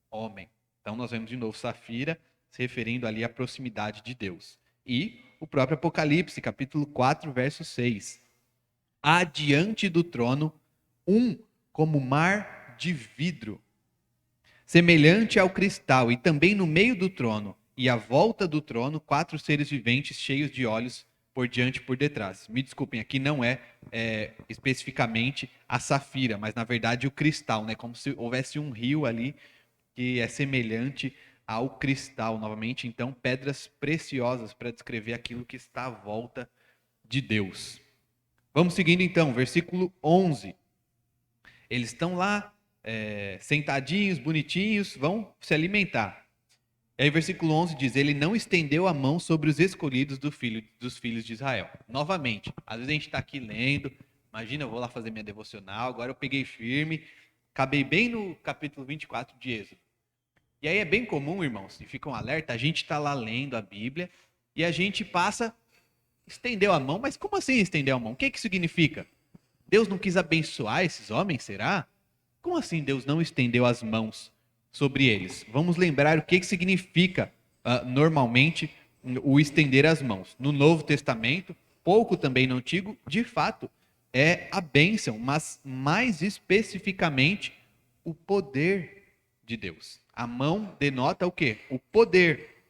homem. Então nós vemos de novo safira se referindo ali à proximidade de Deus. E o próprio Apocalipse, capítulo 4, verso 6. Adiante do trono, como mar de vidro, semelhante ao cristal, e também no meio do trono, e à volta do trono, 4 seres viventes cheios de olhos por diante e por detrás. Me desculpem, aqui não é especificamente a safira, mas na verdade o cristal, né? Como se houvesse um rio ali que é semelhante ao cristal. Novamente, então, pedras preciosas para descrever aquilo que está à volta de Deus. Vamos seguindo então, versículo 11. Eles estão lá, sentadinhos, bonitinhos, vão se alimentar. E aí, versículo 11 diz: ele não estendeu a mão sobre os escolhidos dos filhos de Israel. Novamente, às vezes a gente está aqui lendo, imagina, eu vou lá fazer minha devocional, agora eu peguei firme, Acabei bem no capítulo 24 de Êxodo. E aí é bem comum, irmãos, e ficam alerta, a gente está lá lendo a Bíblia e a gente passa, estendeu a mão, mas como assim estendeu a mão? O que significa? Deus não quis abençoar esses homens, será? Como assim Deus não estendeu as mãos sobre eles? Vamos lembrar o que significa normalmente o estender as mãos. No Novo Testamento, pouco também no Antigo, de fato, é a bênção, mas mais especificamente o poder de Deus. A mão denota o quê? O poder.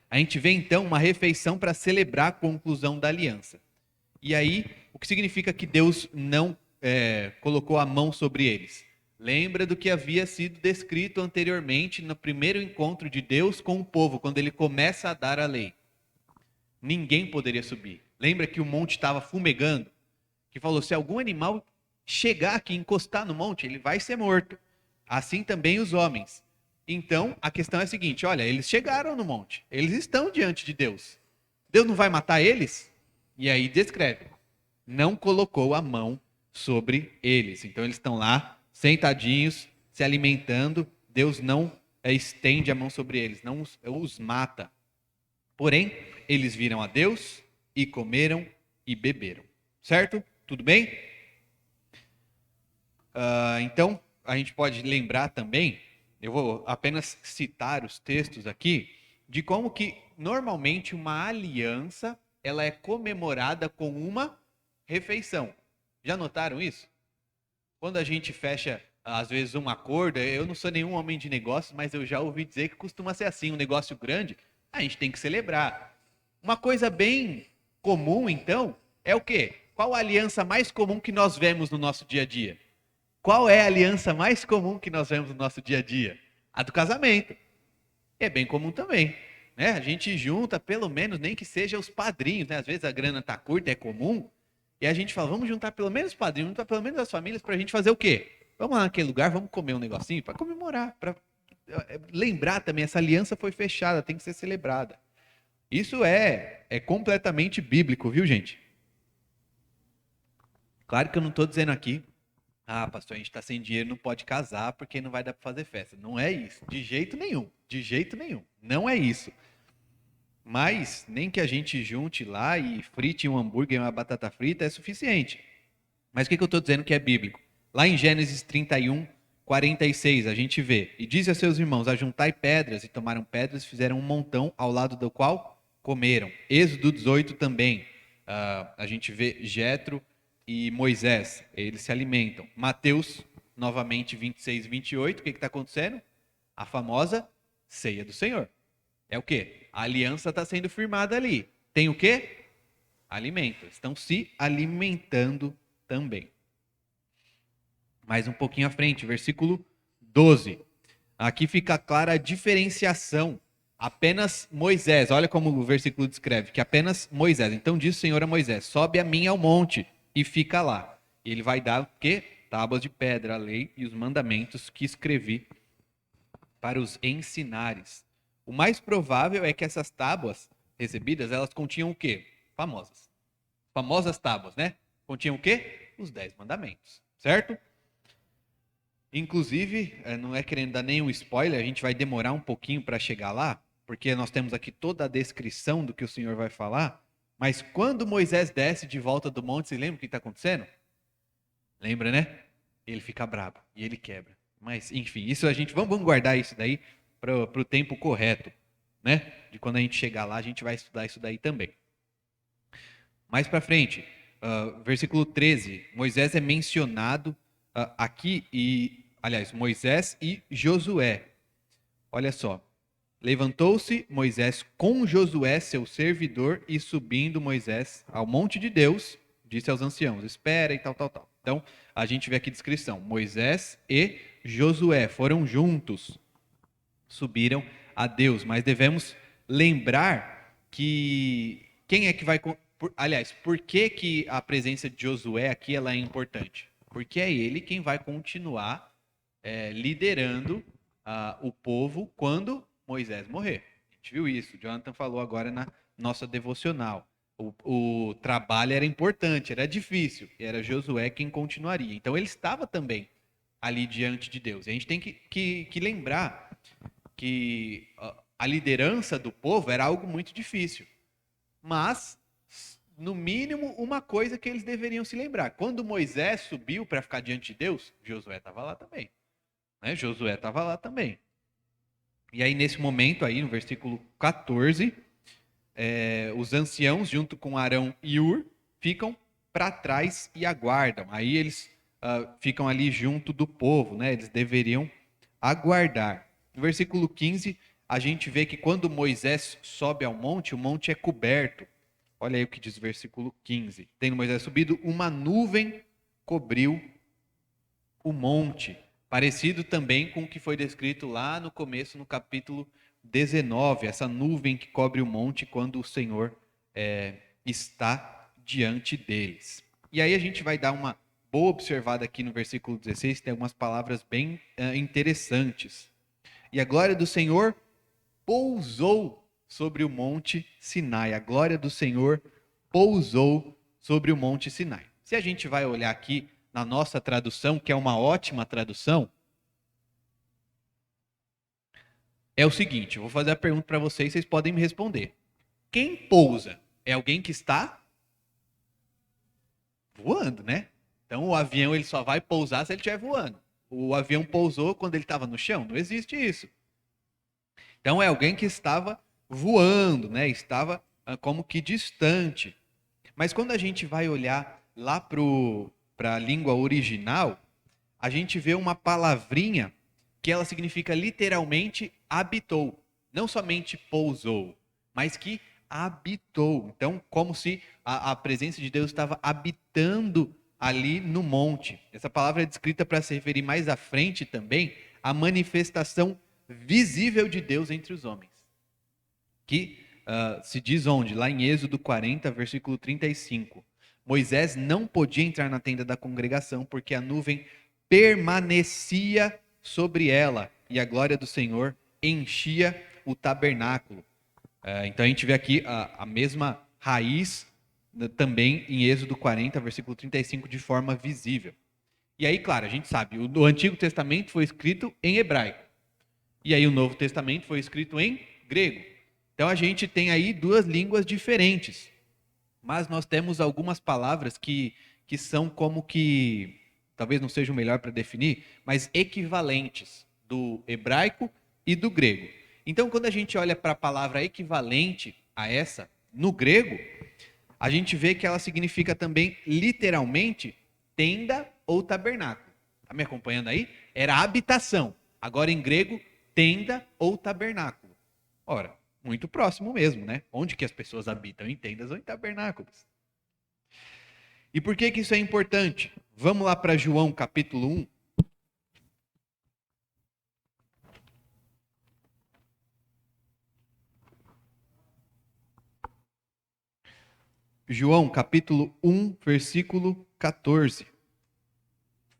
A gente vê então uma refeição para celebrar a conclusão da aliança. E aí, o que significa que Deus não colocou a mão sobre eles? Lembra do que havia sido descrito anteriormente no primeiro encontro de Deus com o povo, quando ele começa a dar a lei. Ninguém poderia subir. Lembra que o monte estava fumegando? Que falou, se algum animal chegar aqui, encostar no monte, ele vai ser morto. Assim também os homens. Então, a questão é a seguinte, olha, eles chegaram no monte, eles estão diante de Deus. Deus não vai matar eles? E aí descreve, não colocou a mão sobre eles. Então eles estão lá, sentadinhos, se alimentando, Deus não estende a mão sobre eles, não os mata. Porém, eles viram a Deus e comeram e beberam. Certo? Tudo bem? Então, a gente pode lembrar também, eu vou apenas citar os textos aqui, de como que normalmente uma aliança ela é comemorada com uma refeição. Já notaram isso? Quando a gente fecha, às vezes, um acordo, eu não sou nenhum homem de negócios, mas eu já ouvi dizer que costuma ser assim, um negócio grande, a gente tem que celebrar. Uma coisa bem comum, então, é o quê? Qual a aliança mais comum que nós vemos no nosso dia a dia? Qual é a aliança mais comum que nós vemos no nosso dia a dia? A do casamento. É bem comum também. Né? A gente junta, pelo menos, nem que seja os padrinhos. Né? Às vezes a grana está curta, é comum. E a gente fala, vamos juntar pelo menos os padrinhos, juntar pelo menos as famílias para a gente fazer o quê? Vamos lá naquele lugar, vamos comer um negocinho para comemorar. Para lembrar também, essa aliança foi fechada, tem que ser celebrada. Isso é completamente bíblico, viu, gente? Claro que eu não estou dizendo aqui, pastor, a gente está sem dinheiro, não pode casar porque não vai dar para fazer festa. Não é isso, de jeito nenhum, de jeito nenhum. Não é isso. Mas nem que a gente junte lá e frite um hambúrguer e uma batata frita é suficiente. Mas o que eu estou dizendo que é bíblico? Lá em Gênesis 31, 46, a gente vê. E diz a seus irmãos, ajuntai pedras, e tomaram pedras e fizeram um montão ao lado do qual comeram. Êxodo 18 também. A gente vê Jetro e Moisés, eles se alimentam. Mateus, novamente, 26 e 28, o que está acontecendo? A famosa ceia do Senhor. É o quê? A aliança está sendo firmada ali. Tem o quê? Alimento. Estão se alimentando também. Mais um pouquinho à frente, versículo 12. Aqui fica clara a diferenciação. Apenas Moisés, olha como o versículo descreve, que apenas Moisés. Então diz o Senhor a Moisés, sobe a mim ao monte e fica lá. E ele vai dar o quê? Tábuas de pedra, a lei e os mandamentos que escrevi para os ensinares. O mais provável é que essas tábuas recebidas, elas continham o quê? Famosas tábuas, né? Continham o quê? Os 10 mandamentos, certo? Inclusive, não é querendo dar nenhum spoiler, a gente vai demorar um pouquinho para chegar lá, porque nós temos aqui toda a descrição do que o Senhor vai falar, mas quando Moisés desce de volta do monte, você lembra o que está acontecendo? Lembra, né? Ele fica bravo e ele quebra. Mas, enfim, isso a gente vamos guardar isso daí para o tempo correto, né? De quando a gente chegar lá, a gente vai estudar isso daí também. Mais para frente, versículo 13, Moisés é mencionado aqui aliás, Moisés e Josué. Olha só. Levantou-se Moisés com Josué, seu servidor, e subindo Moisés ao monte de Deus, disse aos anciãos, espera e tal. Então, a gente vê aqui a descrição. Moisés e Josué foram juntos, subiram a Deus. Mas devemos lembrar que quem é que vai... Aliás, por que a presença de Josué aqui ela é importante? Porque é ele quem vai continuar liderando o povo quando Moisés morrer. A gente viu isso, o Jonathan falou agora na nossa devocional. O trabalho era importante, era difícil, e era Josué quem continuaria. Então ele estava também ali diante de Deus. E a gente tem que lembrar que a liderança do povo era algo muito difícil. Mas, no mínimo, uma coisa que eles deveriam se lembrar. Quando Moisés subiu para ficar diante de Deus, Josué estava lá também. Né? Josué estava lá também. E aí, nesse momento, aí, no versículo 14, os anciãos, junto com Arão e Ur, ficam para trás e aguardam. Aí eles ficam ali junto do povo, né? Eles deveriam aguardar. No versículo 15, a gente vê que quando Moisés sobe ao monte, o monte é coberto. Olha aí o que diz o versículo 15. Tendo Moisés subido, uma nuvem cobriu o monte. Parecido também com o que foi descrito lá no começo, no capítulo 19. Essa nuvem que cobre o monte quando o Senhor está diante deles. E aí a gente vai dar uma boa observada aqui no versículo 16, tem algumas palavras bem interessantes. E a glória do Senhor pousou sobre o monte Sinai. A glória do Senhor pousou sobre o monte Sinai. Se a gente vai olhar aqui na nossa tradução, que é uma ótima tradução, é o seguinte, eu vou fazer a pergunta para vocês, vocês podem me responder. Quem pousa? É alguém que está voando, né? Então o avião ele só vai pousar se ele estiver voando. O avião pousou quando ele estava no chão? Não existe isso. Então é alguém que estava voando, né? Estava como que distante. Mas quando a gente vai olhar lá para a língua original, a gente vê uma palavrinha que ela significa literalmente habitou. Não somente pousou, mas que habitou. Então, como se a presença de Deus estava habitando ali no monte. Essa palavra é descrita para se referir mais à frente também à manifestação visível de Deus entre os homens. Que se diz onde? Lá em Êxodo 40, versículo 35. Moisés não podia entrar na tenda da congregação porque a nuvem permanecia sobre ela e a glória do Senhor enchia o tabernáculo. Então a gente vê aqui a mesma raiz também em Êxodo 40, versículo 35, de forma visível. E aí, claro, a gente sabe, o Antigo Testamento foi escrito em hebraico. E aí o Novo Testamento foi escrito em grego. Então a gente tem aí duas línguas diferentes. Mas nós temos algumas palavras que são como que, talvez não seja o melhor para definir, mas equivalentes do hebraico e do grego. Então, quando a gente olha para a palavra equivalente a essa, no grego, a gente vê que ela significa também, literalmente, tenda ou tabernáculo. Está me acompanhando aí? Era habitação. Agora, em grego, tenda ou tabernáculo. Ora, muito próximo mesmo, né? Onde que as pessoas habitam? Em tendas ou em tabernáculos. E por que isso é importante? Vamos lá para João capítulo 1. João capítulo 1, versículo 14.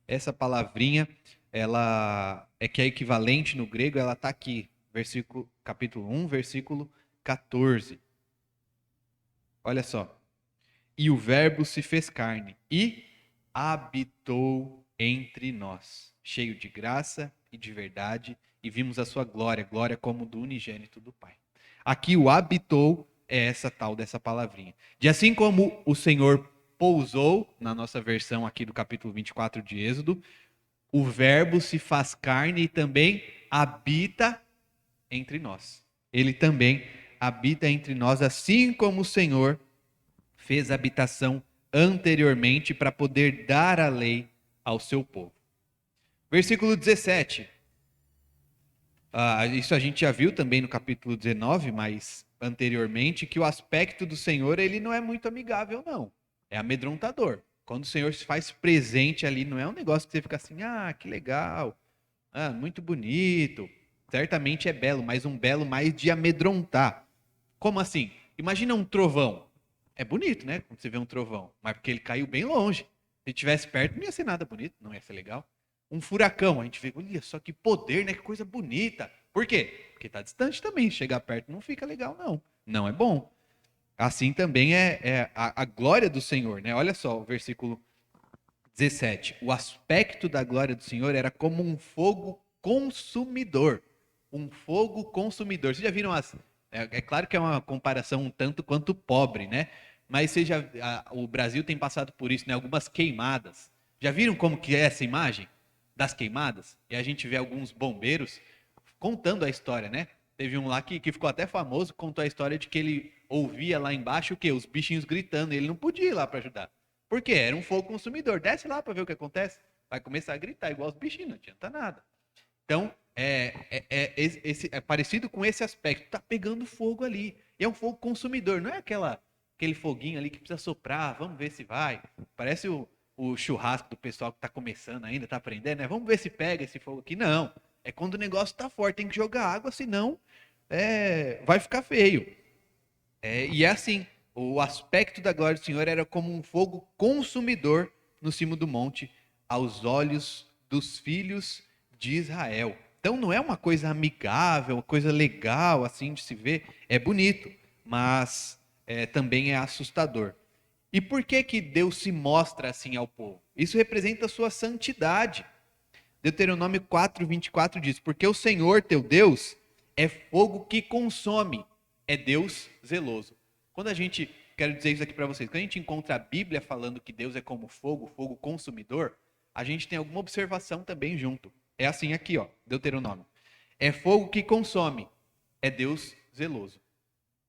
Essa palavrinha, ela é que é equivalente no grego, ela está aqui, capítulo 1, versículo 14. Olha só. E o verbo se fez carne e habitou entre nós, cheio de graça e de verdade, e vimos a sua glória, glória como do unigênito do Pai. Aqui o habitou é essa tal dessa palavrinha. De assim como o Senhor pousou, na nossa versão aqui do capítulo 24 de Êxodo, o verbo se faz carne e também habita entre nós. Ele também habita entre nós, assim como o Senhor fez habitação anteriormente para poder dar a lei ao seu povo. Versículo 17. Isso a gente já viu também no capítulo 19, mas anteriormente, que o aspecto do Senhor ele não é muito amigável, não. É amedrontador. Quando o Senhor se faz presente ali, não é um negócio que você fica assim, que legal, muito bonito. Certamente é belo, mas um belo mais de amedrontar. Como assim? Imagina um trovão. É bonito, né? Quando você vê um trovão. Mas porque ele caiu bem longe. Se estivesse perto, não ia ser nada bonito, não ia ser legal. Um furacão, a gente vê, olha só que poder, né? Que coisa bonita. Por quê? Porque está distante também. Chegar perto não fica legal, não. Não é bom. Assim também é a glória do Senhor, né? Olha só o versículo 17. O aspecto da glória do Senhor era como um fogo consumidor. Um fogo consumidor. Vocês já viram as... É claro que é uma comparação um tanto quanto pobre, né? Mas o Brasil tem passado por isso, né? Algumas queimadas. Já viram como que é essa imagem das queimadas? E a gente vê alguns bombeiros contando a história, né? Teve um lá que ficou até famoso, contou a história de que ele ouvia lá embaixo o quê? Os bichinhos gritando, e ele não podia ir lá para ajudar. Por quê? Era um fogo consumidor. Desce lá para ver o que acontece. Vai começar a gritar igual os bichinhos, não adianta nada. Então, é parecido com esse aspecto. Tá pegando fogo ali. E é um fogo consumidor, não é aquele foguinho ali que precisa soprar, vamos ver se vai. Parece o churrasco do pessoal que está começando ainda, está aprendendo, né? Vamos ver se pega esse fogo aqui. Não. É quando o negócio está forte, tem que jogar água, senão vai ficar feio. E é assim, o aspecto da glória do Senhor era como um fogo consumidor no cimo do monte, aos olhos dos filhos de Israel. Então não é uma coisa amigável, uma coisa legal assim de se ver, é bonito, mas também é assustador. E por que Deus se mostra assim ao povo? Isso representa a sua santidade. Deuteronômio 4:24 diz: porque o Senhor teu Deus é fogo que consome, é Deus zeloso. Quero dizer isso aqui para vocês, quando a gente encontra a Bíblia falando que Deus é como fogo, fogo consumidor, a gente tem alguma observação também junto. É assim aqui, ó, Deuteronômio. É fogo que consome, é Deus zeloso.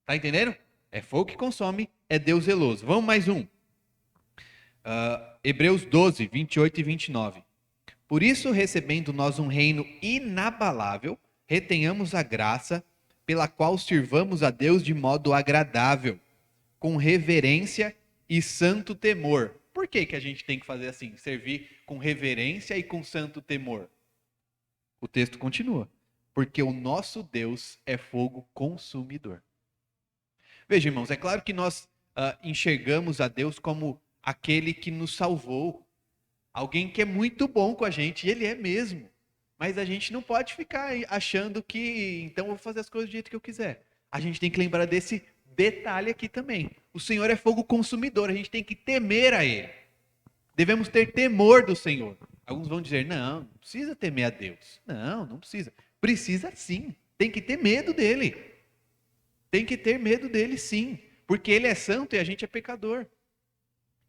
Tá entendendo? É fogo que consome, é Deus zeloso. Vamos mais um. Hebreus 12:28 e 29. Por isso, recebendo nós um reino inabalável, retenhamos a graça pela qual sirvamos a Deus de modo agradável, com reverência e santo temor. Por que a gente tem que fazer assim? Servir com reverência e com santo temor? O texto continua. Porque o nosso Deus é fogo consumidor. Veja, irmãos, é claro que nós enxergamos a Deus como aquele que nos salvou, alguém que é muito bom com a gente, e ele é mesmo. Mas a gente não pode ficar achando que, então, eu vou fazer as coisas do jeito que eu quiser. A gente tem que lembrar desse detalhe aqui também. O Senhor é fogo consumidor, a gente tem que temer a Ele. Devemos ter temor do Senhor. Alguns vão dizer, não precisa temer a Deus. Não precisa. Precisa sim, tem que ter medo dEle. Tem que ter medo dEle sim, porque Ele é santo e a gente é pecador.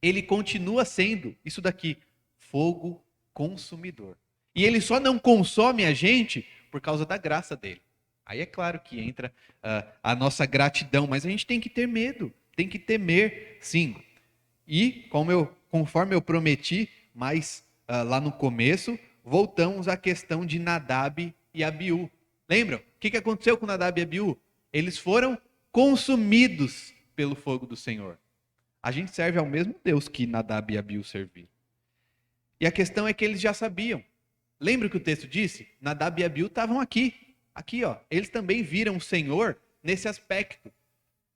Ele continua sendo, isso daqui, fogo consumidor. E ele só não consome a gente por causa da graça dele. Aí é claro que entra a nossa gratidão, mas a gente tem que ter medo, tem que temer, sim. E conforme eu prometi, mas lá no começo, voltamos à questão de Nadab e Abiú. Lembram? O que aconteceu com Nadab e Abiú? Eles foram consumidos pelo fogo do Senhor. A gente serve ao mesmo Deus que Nadab e Abiú serviram. E a questão é que eles já sabiam. Lembra o que o texto disse? Nadab e Abiú estavam aqui. Aqui, ó. Eles também viram o Senhor nesse aspecto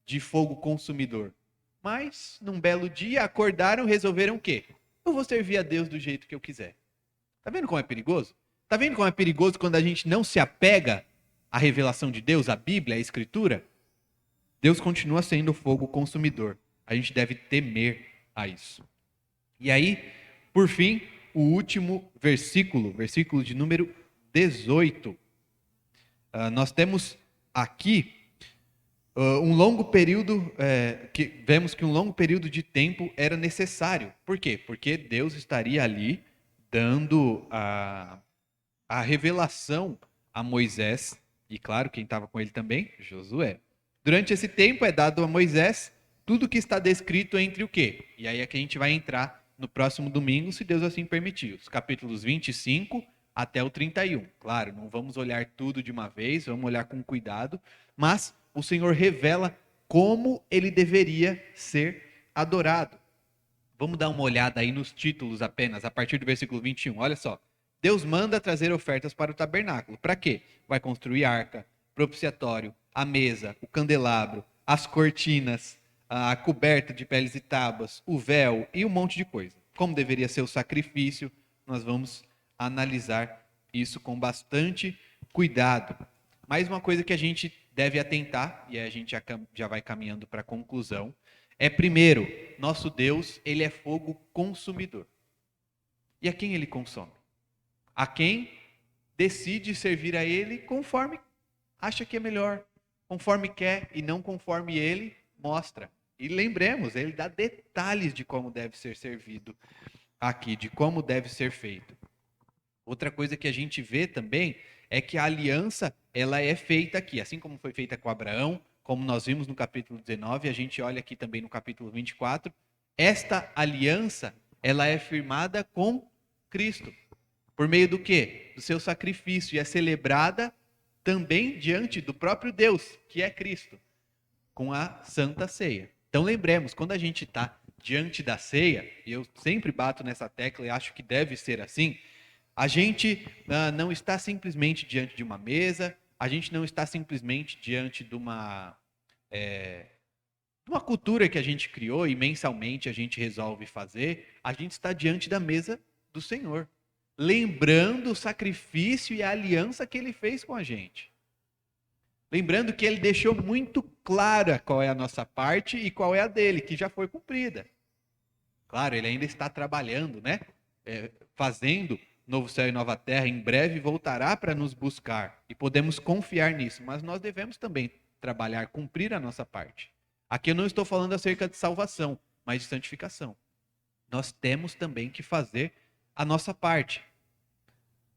de fogo consumidor. Mas, num belo dia, acordaram e resolveram o quê? Eu vou servir a Deus do jeito que eu quiser. Tá vendo como é perigoso? Tá vendo como é perigoso quando a gente não se apega à revelação de Deus, à Bíblia, à Escritura? Deus continua sendo fogo consumidor. A gente deve temer a isso. E aí, por fim, o último versículo de número 18. Nós temos aqui um longo período, vemos que um longo período de tempo era necessário. Por quê? Porque Deus estaria ali dando a revelação a Moisés, e claro, quem estava com ele também, Josué. Durante esse tempo é dado a Moisés tudo que está descrito entre o quê? E aí é que a gente vai entrar no próximo domingo, se Deus assim permitir. Os capítulos 25 até o 31. Claro, não vamos olhar tudo de uma vez, vamos olhar com cuidado, mas o Senhor revela como ele deveria ser adorado. Vamos dar uma olhada aí nos títulos apenas, a partir do versículo 21. Olha só. Deus manda trazer ofertas para o tabernáculo. Para quê? Vai construir arca, propiciatório, a mesa, o candelabro, as cortinas, a coberta de peles e tábuas, o véu e um monte de coisa. Como deveria ser o sacrifício, nós vamos analisar isso com bastante cuidado. Mais uma coisa que a gente deve atentar, e a gente já vai caminhando para a conclusão, primeiro, nosso Deus, ele é fogo consumidor. E a quem ele consome? A quem decide servir a ele conforme acha que é melhor, conforme quer e não conforme ele mostra. E lembremos, ele dá detalhes de como deve ser servido aqui, de como deve ser feito. Outra coisa que a gente vê também é que a aliança, ela é feita aqui, assim como foi feita com Abraão, como nós vimos no capítulo 19, a gente olha aqui também no capítulo 24, esta aliança, ela é firmada com Cristo. Por meio do quê? Do seu sacrifício, e é celebrada também diante do próprio Deus, que é Cristo, com a Santa Ceia. Então lembremos, quando a gente está diante da ceia, e eu sempre bato nessa tecla e acho que deve ser assim, a gente não está simplesmente diante de uma mesa, a gente não está simplesmente diante de uma cultura que a gente criou e mensalmente a gente resolve fazer, a gente está diante da mesa do Senhor, lembrando o sacrifício e a aliança que ele fez com a gente. Lembrando que ele deixou muito clara qual é a nossa parte e qual é a dele, que já foi cumprida. Claro, ele ainda está trabalhando, né? Fazendo novo céu e nova terra, em breve voltará para nos buscar e podemos confiar nisso, mas nós devemos também trabalhar, cumprir a nossa parte. Aqui eu não estou falando acerca de salvação, mas de santificação. Nós temos também que fazer a nossa parte.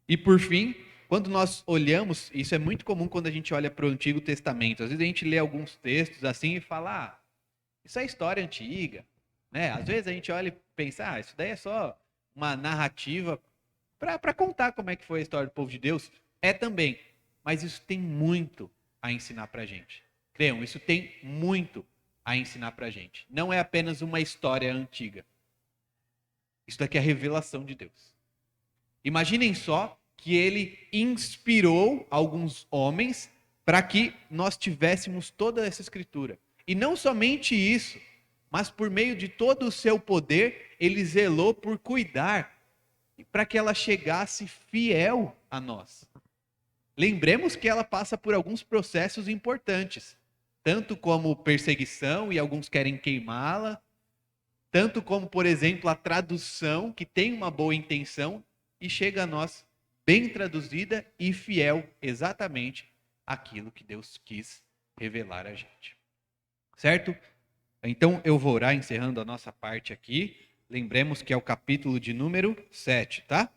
E por fim, quando nós olhamos, isso é muito comum quando a gente olha para o Antigo Testamento. Às vezes a gente lê alguns textos assim e fala, isso é história antiga, né? Às vezes a gente olha e pensa, isso daí é só uma narrativa para contar como é que foi a história do povo de Deus. É também, mas isso tem muito a ensinar para a gente. Creiam, isso tem muito a ensinar para a gente. Não é apenas uma história antiga. Isso daqui é a revelação de Deus. Imaginem só que ele inspirou alguns homens para que nós tivéssemos toda essa escritura. E não somente isso, mas por meio de todo o seu poder, ele zelou por cuidar para que ela chegasse fiel a nós. Lembremos que ela passa por alguns processos importantes, tanto como perseguição, e alguns querem queimá-la, tanto como, por exemplo, a tradução, que tem uma boa intenção, e chega a nós bem traduzida e fiel exatamente àquilo que Deus quis revelar a gente. Certo? Então eu vou orar encerrando a nossa parte aqui. Lembremos que é o capítulo de número 7, tá?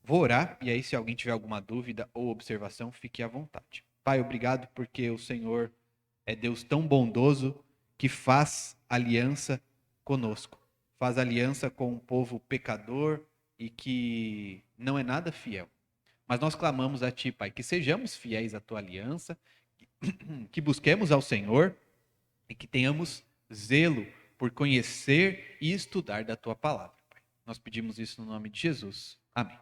Vou orar e aí se alguém tiver alguma dúvida ou observação, fique à vontade. Pai, obrigado porque o Senhor é Deus tão bondoso que faz aliança conosco. Faz aliança com um povo pecador e que não é nada fiel. Mas nós clamamos a Ti, Pai, que sejamos fiéis à Tua aliança, que busquemos ao Senhor e que tenhamos zelo por conhecer e estudar da Tua palavra, Pai. Nós pedimos isso no nome de Jesus. Amém.